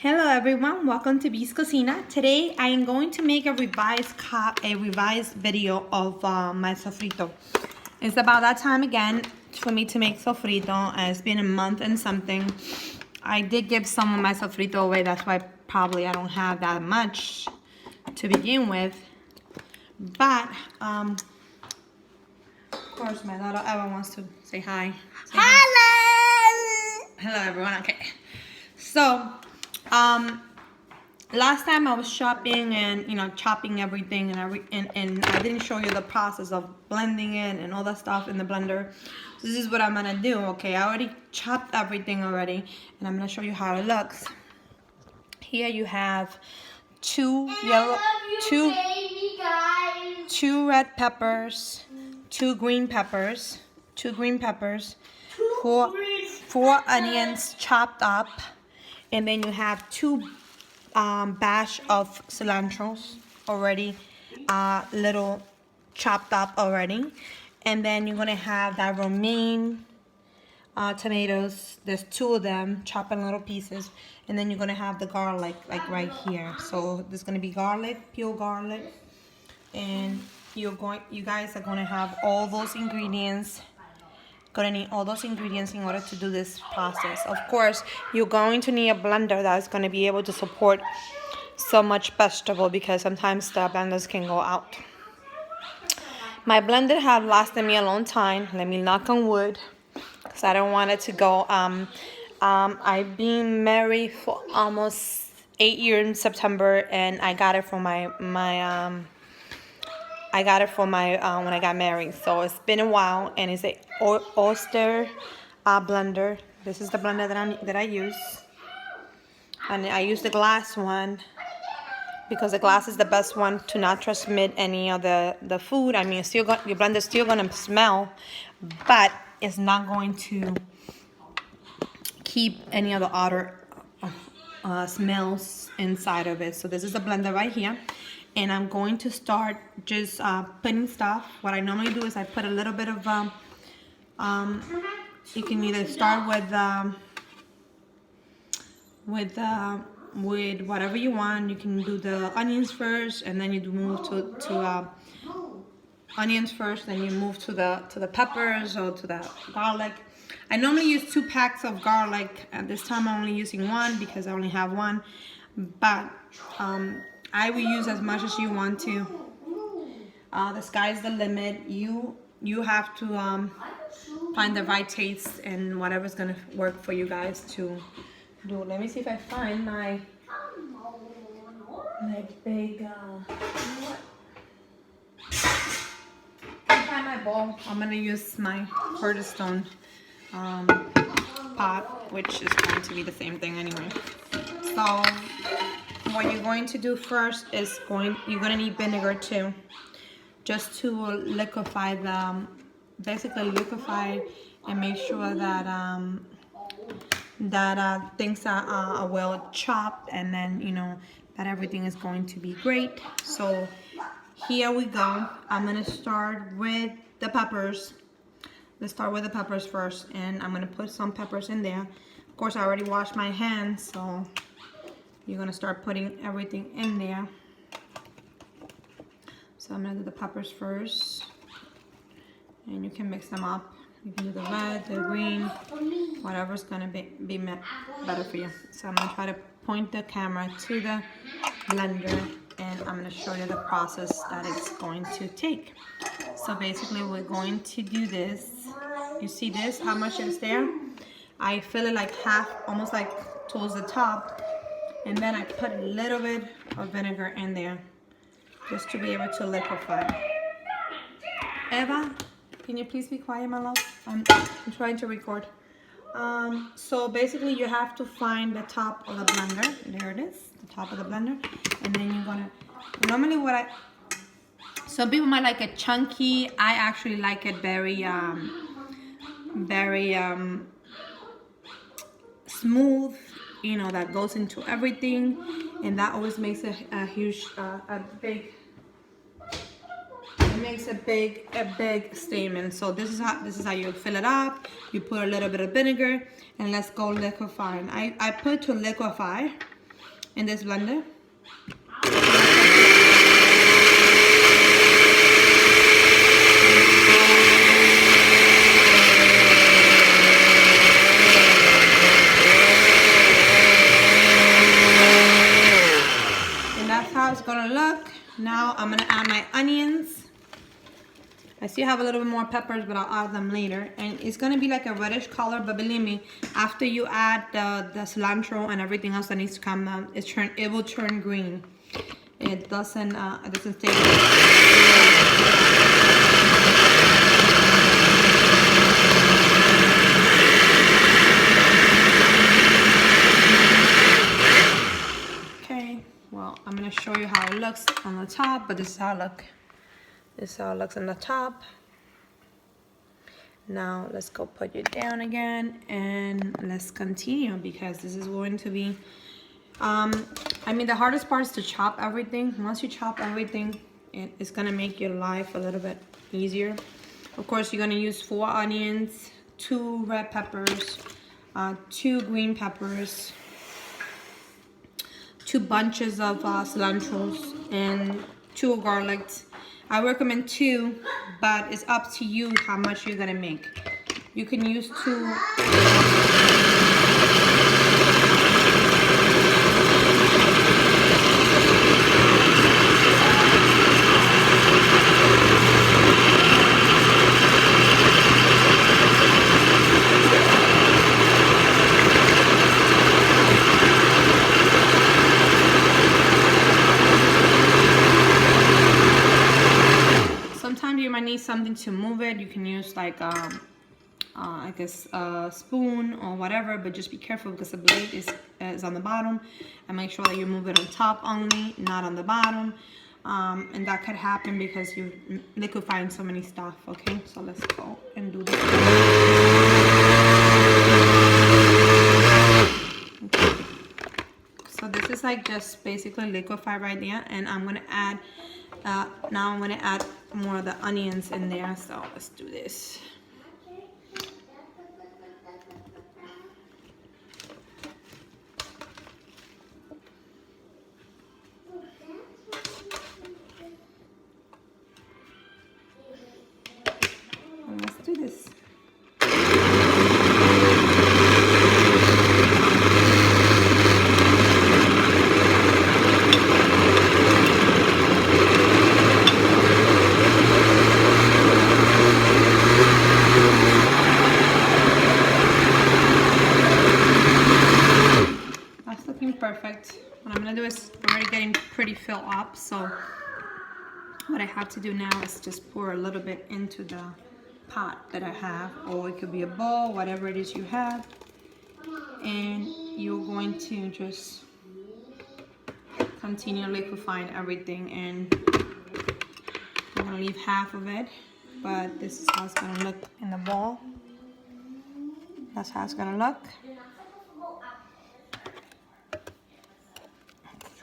Hello everyone, welcome to Bee's Cocina. Today I am going to make a revised video of my sofrito. It's about that time again for me to make sofrito. It's been a month and something. I did give some of my sofrito away, that's why probably I don't have that much to begin with. But of course my daughter Eva wants to say hi. Hello! Hello everyone, okay. So last time I was shopping and chopping everything and I didn't show you the process of blending it and all that stuff in the blender. So this is what I'm gonna do. Okay, I already chopped everything already and I'm gonna show you how it looks. Here you have two red peppers, two green peppers, four onions chopped up. And then you have two bash of cilantros already, little chopped up already. And then you're gonna have that Romain tomatoes. There's two of them chopped in little pieces. And then you're gonna have the garlic like right here. So there's gonna be garlic, pure garlic. And you guys are gonna have all those ingredients. Gonna need all those ingredients in order to do this process. Of course, you're going to need a blender that's going to be able to support so much vegetable because sometimes the blenders can go out. My blender have lasted me a long time. Let me knock on wood because I don't want it to go. I've been married for almost 8 years in September, and I got it from when I got married. So it's been a while, and it's a Oyster blender. This is the blender that I use, and I use the glass one because the glass is the best one to not transmit any of the food. I mean, your blender is still gonna smell, but it's not going to keep any of the other smells inside of it. So this is the blender right here. And I'm going to start just putting stuff. What I normally do is I put a little bit of, you can either start with whatever you want. You can do the onions first, and then you move to onions first, then you move to the peppers or to the garlic. I normally use 2 packs of garlic. At this time I'm only using 1 because I only have 1. But I will use as much as you want to. The sky's the limit. You have to find the right taste and whatever's gonna work for you guys to do. Let me see if I find my big. I find my bowl. I'm gonna use my Stone pot, which is going to be the same thing anyway. So what you're going to do first is you're gonna need vinegar too, just to liquefy basically liquefy and make sure that things are well chopped, and then that everything is going to be great. So here we go. I'm gonna start with the peppers. Let's start with the peppers first, and I'm gonna put some peppers in there. Of course, I already washed my hands, so you're gonna start putting everything in there. So I'm gonna do the peppers first, and you can mix them up. You can do the red, the green, whatever's gonna be better for you. So I'm gonna try to point the camera to the blender, and I'm gonna show you the process that it's going to take. So basically we're going to do this. You see this, how much is there? I fill it like half, almost like towards the top. And then I put a little bit of vinegar in there just to be able to liquefy. Eva, can you please be quiet, my love? I'm trying to record. So basically you have to find the top of the blender. There it is, the top of the blender. And then you're gonna, normally some people might like it chunky. I actually like it very smooth. That goes into everything, and that always makes a big statement. So this is how you fill it up. You put a little bit of vinegar, and let's go liquefy. And I put to liquefy in this blender. And that's how it's gonna look. Now I'm gonna add my onions. I still have a little bit more peppers, but I'll add them later. And it's gonna be like a reddish color, but believe me, after you add the cilantro and everything else that needs to come out, it will turn green. It doesn't stay. Okay, well, I'm gonna show you how it looks on the top, but this is how it looks. This is how it looks on the top. Now let's go put it down again and let's continue, because this is going to be, I mean, the hardest part is to chop everything. Once you chop everything, it's gonna make your life a little bit easier. Of course, you're gonna use 4 onions, 2 red peppers, 2 green peppers, 2 bunches of cilantros, and 2 garlics. I recommend 2, but it's up to you how much you're gonna make. You can use 2. You might need something to move it. You can use like I guess a spoon or whatever, but just be careful because the blade is on the bottom, and make sure that you move it on top only, not on the bottom. And that could happen because you're liquefying so many stuff. Okay, so let's go and do this. Okay. So this is like just basically liquefied right there, and I'm gonna add now I'm gonna add more of the onions in there. So let's do this. And let's do this. Perfect. What I'm gonna do is already getting pretty filled up, so what I have to do now is just pour a little bit into the pot that I have, or it could be a bowl, whatever it is you have, and you're going to just continue liquefying everything. And I'm gonna leave half of it, but this is how it's gonna look in the bowl. That's how it's gonna look.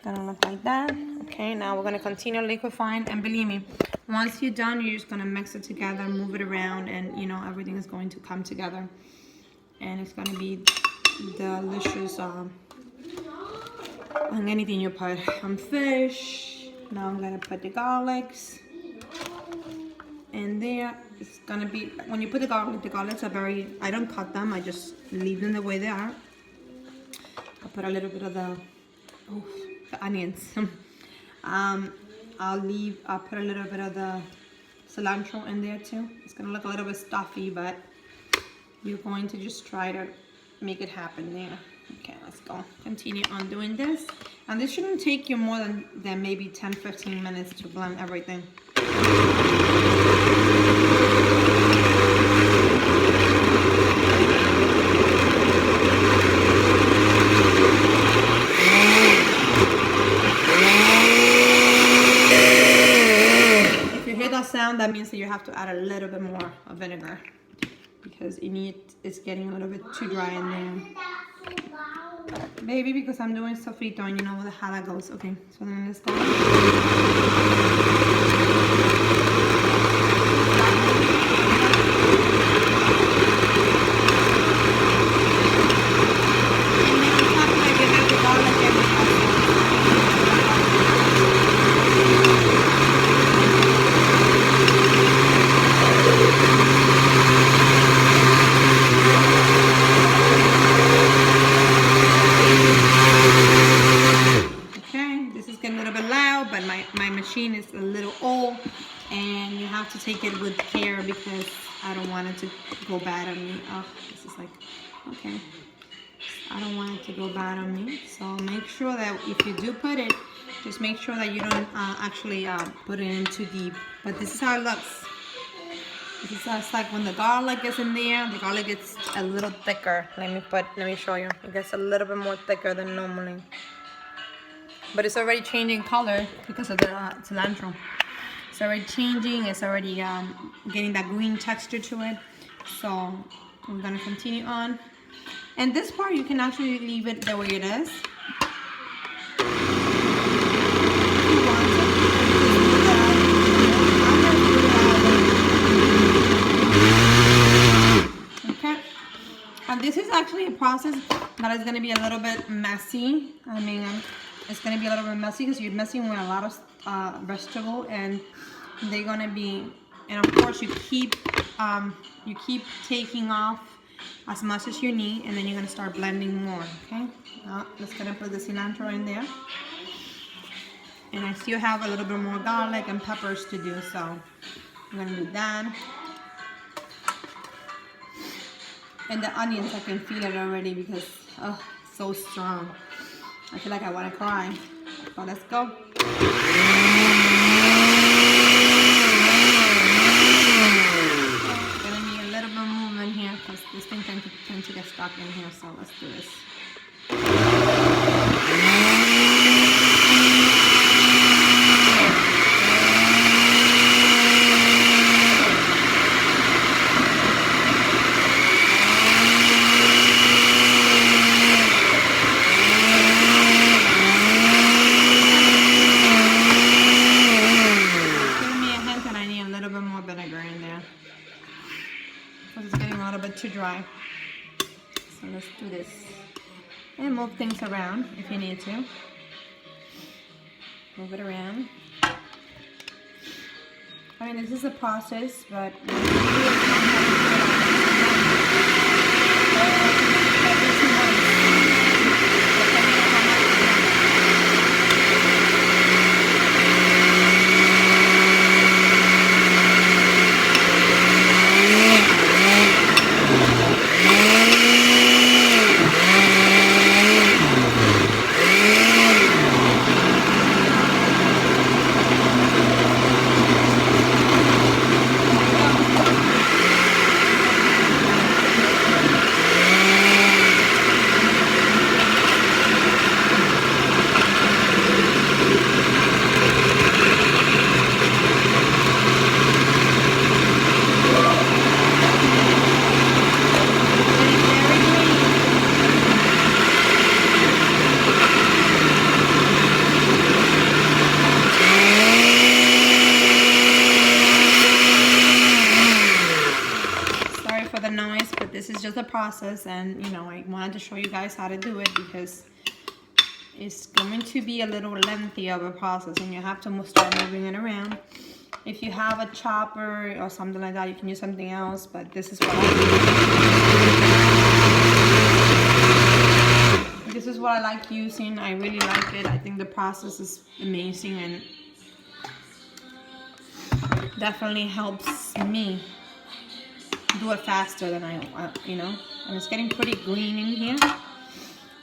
Gonna look like that. Okay, now we're gonna continue liquefying, and believe me, once you're done, you're just gonna mix it together, move it around, and you know everything is going to come together, and it's gonna be delicious on anything you put. On fish. Now I'm gonna put the garlics in there. It's gonna be, when you put the garlics are very, I don't cut them, I just leave them the way they are. I'll put a little bit of the onions. I'll put a little bit of the cilantro in there too. It's gonna look a little bit stuffy, but you're going to just try to make it happen there. Okay, let's go. Continue on doing this. And this shouldn't take you more than maybe 10-15 minutes to blend everything. Sound, that means that you have to add a little bit more of vinegar, because it's getting a little bit too dry in there. But maybe because I'm doing sofrito and you know how that goes. Okay, so then let's go. take it with care because I don't want it to go bad on me. Oh, this is like, okay. I don't want it to go bad on me. So make sure that if you do put it, just make sure that you don't actually put it in too deep. But this is how it looks. This is how it's like when the garlic is in there. The garlic gets a little thicker. Let me show you. It gets a little bit more thicker than normally. But it's already changing color because of the cilantro. It's already changing. It's already getting that green texture to it. So I'm gonna continue on. And this part you can actually leave it the way it is. Okay. And this is actually a process that is going to be a little bit messy. I mean, it's going to be a little bit messy because you're messing with a lot of vegetable, and they're going to be, and of course you keep taking off as much as you need, and then you're going to start blending more. Okay, now let's gonna put the cilantro in there, and I still have a little bit more garlic and peppers to do, so I'm going to do that. And the onions, I can feel it already because oh, it's so strong. I feel like I want to cry. So let's go. Gonna need a little bit of movement here because this thing tends to get stuck in here. So let's do this. Too dry. So let's do this and move things around if you need to. Move it around. I mean, this is a process, but just a process, and you know, I wanted to show you guys how to do it because it's going to be a little lengthy of a process, and you have to start moving it around. If you have a chopper or something like that, you can use something else, but this is what I like using. I really like it. I think the process is amazing and definitely helps me do it faster than you know, and it's getting pretty green in here.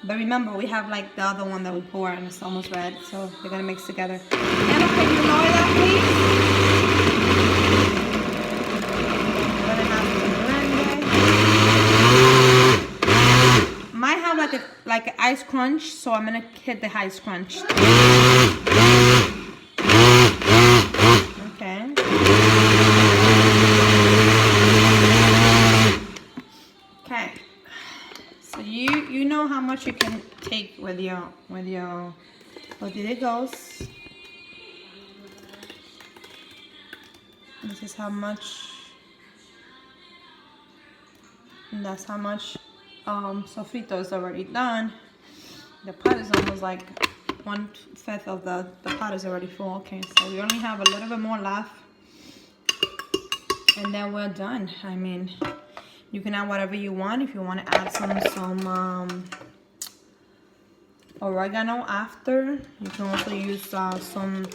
But remember, we have like the other one that we pour and it's almost red, so they're gonna mix together. Emma, can you lower that, please? I'm gonna have to blend it. Might have like an ice crunch, so I'm gonna hit the ice crunch. Okay. Okay, so you know how much you can take with your there it goes. This is how much, and that's how much sofrito is already done. The pot is almost like 1/5 of the pot is already full. Okay, so we only have a little bit more left, and then we're done. I mean, you can add whatever you want. If you want to add some oregano after, you can also use some.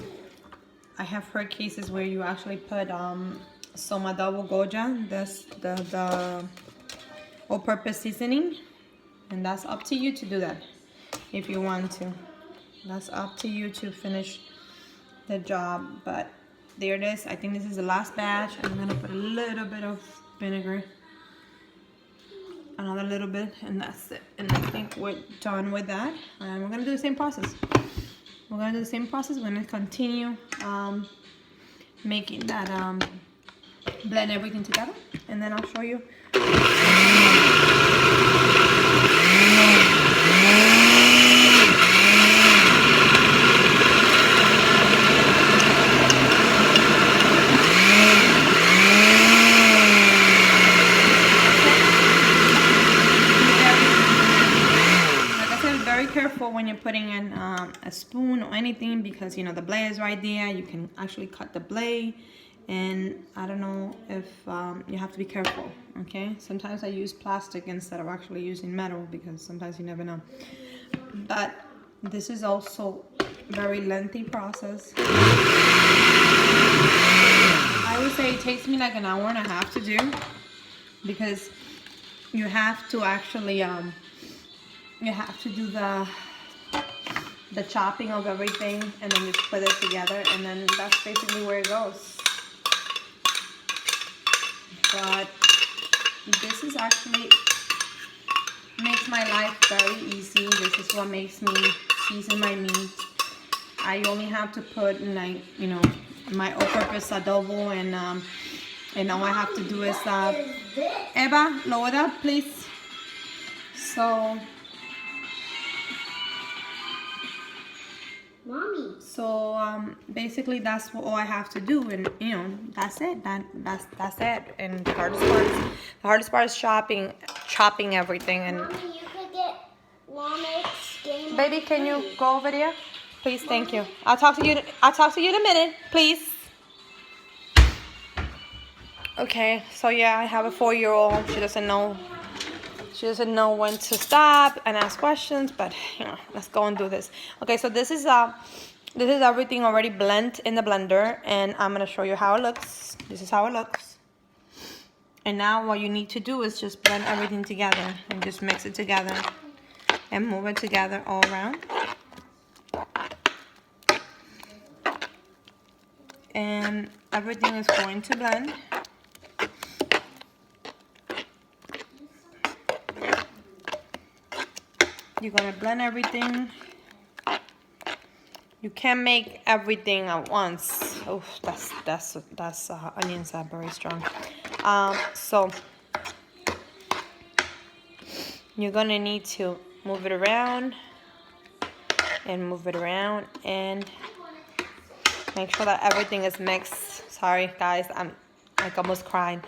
I have heard cases where you actually put some adobo goja. That's the all-purpose seasoning, and that's up to you to do that if you want to. That's up to you to finish the job. But there it is. I think this is the last batch. I'm gonna put a little bit of vinegar, another little bit, and that's it. And I think we're done with that. And we're gonna do the same process. We're gonna do the same process. We're gonna continue making that, blend everything together, and then I'll show you. Careful when you're putting in a spoon or anything, because you know the blade is right there. You can actually cut the blade, and I don't know if you have to be careful. Okay, sometimes I use plastic instead of actually using metal, because sometimes you never know. But this is also very lengthy process. I would say it takes me like an hour and a half to do, because you have to actually you have to do the chopping of everything, and then just put it together, and then that's basically where it goes. But this is actually makes my life very easy. This is what makes me season my meat. I only have to put, like, you know, my all-purpose adobo, and all I have to do is Eva, lower that please. So Mommy. So basically that's all I have to do, and you know that's it. That's it. And the hardest part is chopping everything. And Mommy, you could get Romain's game. Baby, can you go over there, please? Thank you. I'll talk to you in a minute, please. Okay. So yeah, I have a 4-year-old. She doesn't know when to stop and ask questions, but you know, let's go and do this. Okay, so this is everything already blended in the blender, and I'm gonna show you how it looks. This is how it looks. And now what you need to do is just blend everything together and just mix it together and move it together all around. And everything is going to blend. You're gonna blend everything. You can't make everything at once. Oh, that's onions are very strong. So you're gonna need to move it around and move it around and make sure that everything is mixed. Sorry guys, I'm like almost crying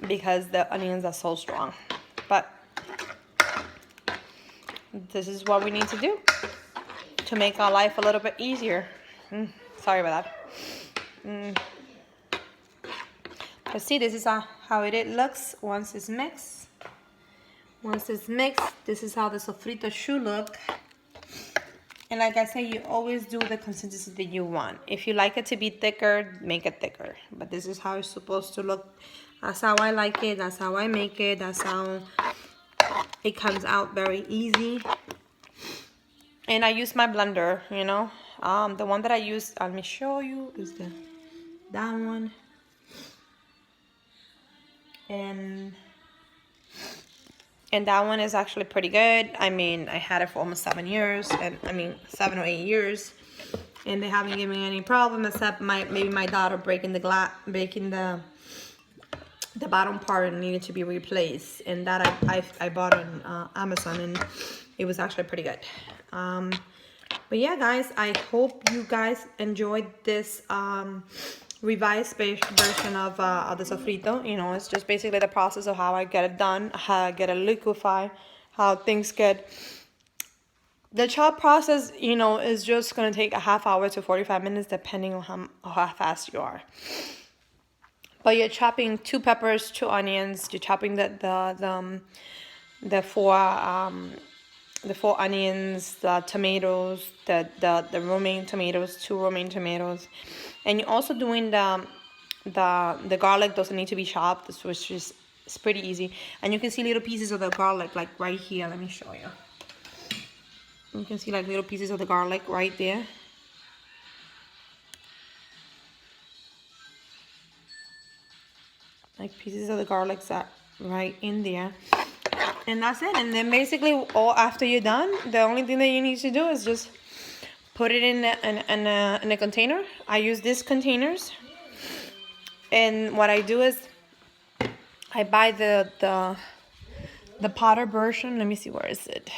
because the onions are so strong, but this is what we need to do to make our life a little bit easier. Sorry about that. But see, this is how it looks once it's mixed. Once it's mixed, this is how the sofrito should look. And like I say, you always do the consistency that you want. If you like it to be thicker, make it thicker. But this is how it's supposed to look. That's how I like it. That's how I make it. That's how it comes out very easy. And I use my blender, you know. The one that I use, let me show you, is that one. And that one is actually pretty good. I mean, I had it for almost 7 years, and 7 or 8 years, and they haven't given me any problem except maybe my daughter breaking the bottom part and needed to be replaced, and that I bought on Amazon, and it was actually pretty good. But yeah, guys, I hope you guys enjoyed this revised version of the sofrito. You know, it's just basically the process of how I get it done, how I get it liquefied, how things get. The chop process, you know, is just gonna take a half hour to 45 minutes depending on how fast you are. But you're chopping 2 peppers, 2 onions. You're chopping the 4 onions, the tomatoes, the romaine tomatoes, 2 romaine tomatoes, and you're also doing the the garlic doesn't need to be chopped, so it's pretty easy. And you can see little pieces of the garlic like right here. Let me show you. You can see like little pieces of the garlic right there. Like pieces of the garlic that right in there. And that's it. And then basically all after you're done, the only thing that you need to do is just put it in a container. I use these containers. And what I do is I buy the powder version. Let me see, where is it?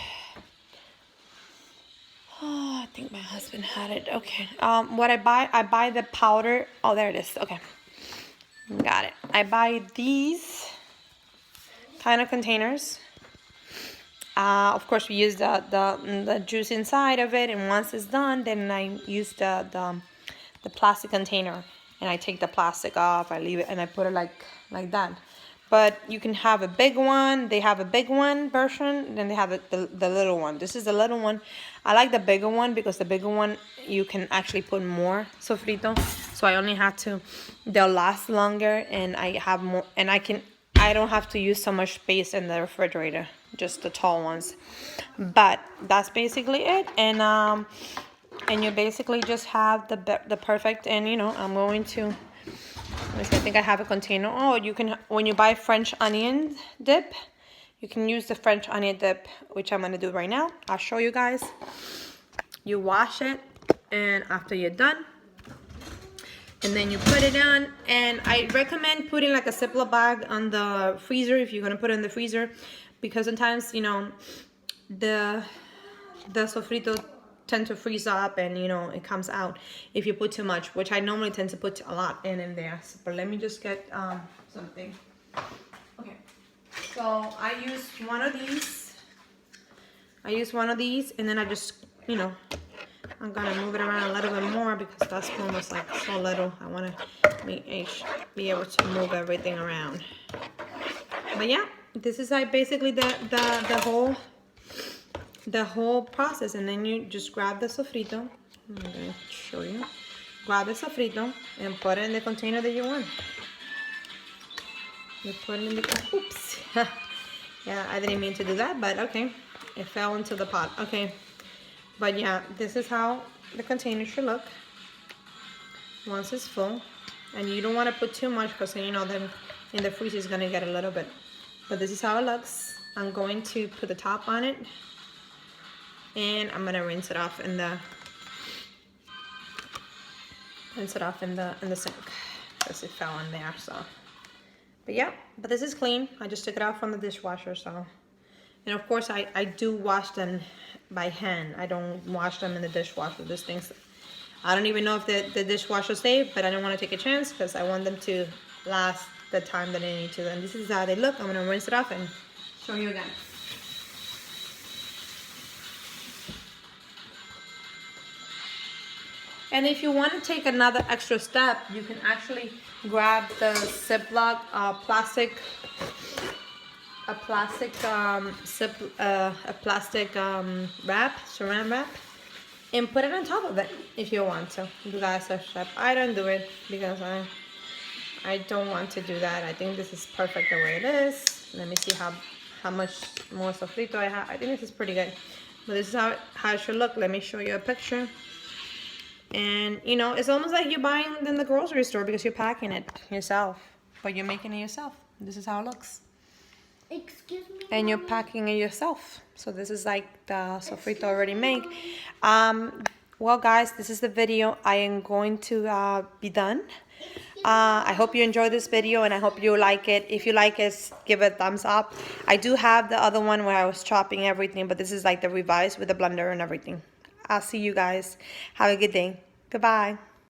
Oh, I think my husband had it. Okay. What I buy the powder. Oh, there it is. Okay. Got it. I buy these kind of containers. Of course, we use the juice inside of it, and once it's done, then I use the plastic container, and I take the plastic off. I leave it, and I put it like that. But you can have a big one. They have a big one version, then they have the little one. This is the little one. I like the bigger one because the bigger one you can actually put more sofrito. So I only have to. They'll last longer, and I have more, and I don't have to use so much space in the refrigerator. Just the tall ones. But that's basically it, and you basically just have the perfect. And you know, I'm going to. I think I have a container. Oh, you can, when you buy French onion dip, you can use the French onion dip, which I'm going to do right now. I'll show you guys. You wash it, and after you're done, and then you put it on. And I recommend putting like a Ziploc bag on the freezer if you're going to put it in the freezer, because sometimes, you know, the sofrito tend to freeze up, and you know it comes out if you put too much, which I normally tend to put a lot in there. But let me just get something. Okay, so I use one of these, and then I just, you know, I'm gonna move it around a little bit more because that's almost like so little. I want to be able to move everything around. But yeah, this is like basically the whole process. And then you just grab the sofrito. I'm gonna show you. Grab the sofrito and put it in the container that you want. You put it in the, oops. Yeah, I didn't mean to do that, but okay. It fell into the pot. Okay. But yeah, this is how the container should look once it's full. And you don't want to put too much because, you know, then in the freezer is going to get a little bit. But this is how it looks. I'm going to put the top on it. And I'm gonna rinse it off in the sink because it fell in there. So, but yeah, but this is clean. I just took it out from the dishwasher. So, and of course I do wash them by hand. I don't wash them in the dishwasher. These things, I don't even know if the dishwasher safe, but I don't want to take a chance because I want them to last the time that they need to. And this is how they look. I'm gonna rinse it off and show you again. And if you want to take another extra step, you can actually grab the Ziploc plastic wrap, saran wrap, and put it on top of it if you want to. Do that as a step. I don't do it because I don't want to do that. I think this is perfect the way it is. Let me see how much more sofrito I have. I think this is pretty good. But this is how it should look. Let me show you a picture. And, you know, it's almost like you're buying in the grocery store because you're packing it yourself. But you're making it yourself. This is how it looks. Excuse me. And you're packing it yourself. So this is like the sofrito already made. Well, guys, this is the video. I am going to be done. I hope you enjoyed this video, and I hope you like it. If you like it, give it a thumbs up. I do have the other one where I was chopping everything, but this is like the revised with the blender and everything. I'll see you guys. Have a good day. Goodbye.